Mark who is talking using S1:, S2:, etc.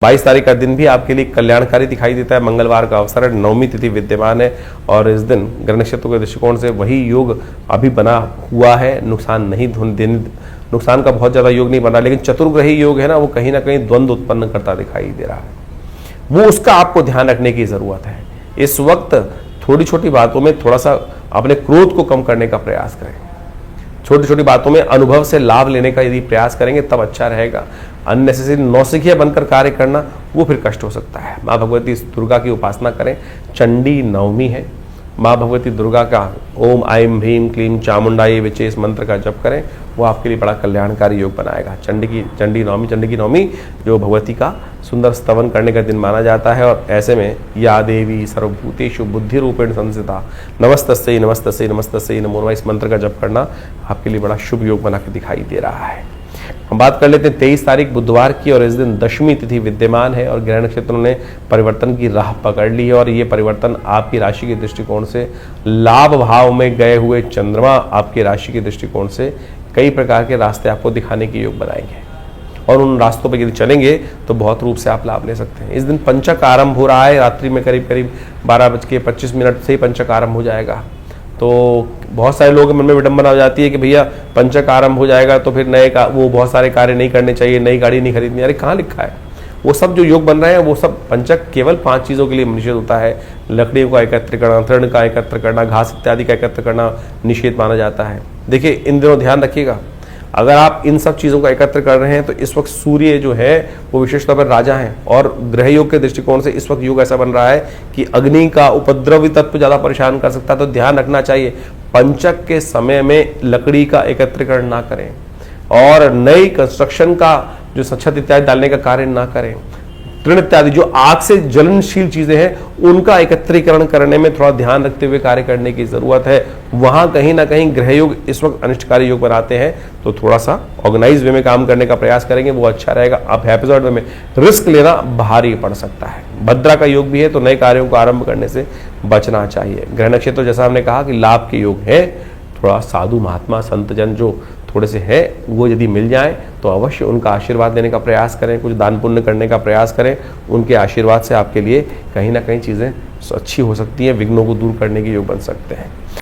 S1: 22 तारीख का दिन भी आपके लिए कल्याणकारी दिखाई देता है। मंगलवार का अवसर है, नवमी तिथि विद्यमान है और इस दिन ग्रह नक्षत्रों के दृष्टिकोण से वही योग अभी बना हुआ है। नुकसान का बहुत ज्यादा योग नहीं बना, लेकिन चतुर्ग्रही योग है ना, वो कहीं ना कहीं द्वंद्व उत्पन्न करता दिखाई दे रहा है। वो उसका आपको ध्यान रखने की जरूरत है। इस वक्त थोड़ी छोटी बातों में थोड़ा सा अपने क्रोध को कम करने का प्रयास करें। छोटी छोटी बातों में अनुभव से लाभ लेने का यदि प्रयास करेंगे तब अच्छा रहेगा। अननेसेसरी नौसिखिया बनकर कार्य करना वो फिर कष्ट हो सकता है। माँ भगवती दुर्गा की उपासना करें। चंडी नवमी है, माँ भगवती दुर्गा का ओम आइम भीम क्लीम चामुंडाई विचे इस मंत्र का जप करें, वो आपके लिए बड़ा कल्याणकारी योग बनाएगा। चंडी की नवमी जो भगवती का सुंदर स्तवन करने का दिन माना जाता है और ऐसे में या देवी सर्वभूतेषु बुद्धि रूपेण संस्थिता नमस्तस्यै नमस्तस्यै नमस्तस्यै नमो नमः इस मंत्र का जप करना आपके लिए बड़ा शुभ योग बना के दिखाई दे रहा है। हम बात कर लेते हैं 23 तारीख बुधवार की और इस दिन दशमी तिथि विद्यमान है और ग्रह नक्षत्रों ने परिवर्तन की राह पकड़ ली है और ये परिवर्तन आपकी राशि के दृष्टिकोण से लाभ भाव में गए हुए चंद्रमा आपकी राशि के दृष्टिकोण से कई प्रकार के रास्ते आपको दिखाने के योग बनाएंगे और उन रास्तों पर यदि चलेंगे तो बहुत रूप से आप लाभ ले सकते हैं। इस दिन पंचक आरंभ हो रहा है, रात्रि में करीब 12:25 से ही पंचक आरंभ हो जाएगा। तो बहुत सारे लोगों के मन में विडंबना हो जाती है कि भैया पंचक आरंभ हो जाएगा तो फिर वो बहुत सारे कार्य नहीं करने चाहिए, नई गाड़ी नहीं खरीदनी। अरे कहाँ लिखा है? वो सब जो योग बन रहे हैं वो सब पंचक केवल 5 चीज़ों के लिए निषेध होता है। लकड़ियों का एकत्र करना, तृण का एकत्र करना, घास इत्यादि का एकत्र करना निषेध माना जाता है। देखिए इन दिनों ध्यान रखिएगा, अगर आप इन सब चीज़ों का एकत्र कर रहे हैं तो इस वक्त सूर्य जो है वो विशेष तौर पर राजा हैं और ग्रह योग के दृष्टिकोण से इस वक्त योग ऐसा बन रहा है कि अग्नि का उपद्रवी तत्व ज़्यादा परेशान कर सकता है। तो ध्यान रखना चाहिए, पंचक के समय में लकड़ी का एकत्रीकरण ना करें और नई कंस्ट्रक्शन का जो छत इत्यादि डालने का कार्य ना करें। तृण इत्यादि जो आग से ज्वलनशील चीजें हैं उनका एकत्रीकरण करने में थोड़ा ध्यान रखते हुए कार्य करने की जरूरत है। वहां कहीं ना कहीं ग्रह योग इस वक्त अनिष्टकारी योग बनाते हैं, तो थोड़ा सा ऑर्गेनाइज वे में काम करने का प्रयास करेंगे, वो अच्छा रहेगा। अब एपिसोड में रिस्क लेना भारी पड़ सकता है। भद्रा का योग भी है तो नए कार्यों को आरंभ करने से बचना चाहिए। ग्रह नक्षत्र जैसा हमने कहा कि लाभ के योग है, थोड़ा साधु महात्मा संत जन जो थोड़े से है वो यदि मिल जाए तो अवश्य उनका आशीर्वाद लेने का प्रयास करें, कुछ दान पुण्य करने का प्रयास करें। उनके आशीर्वाद से आपके लिए कहीं ना कहीं चीज़ें अच्छी हो सकती हैं, विघ्नों को दूर करने के योग बन सकते हैं।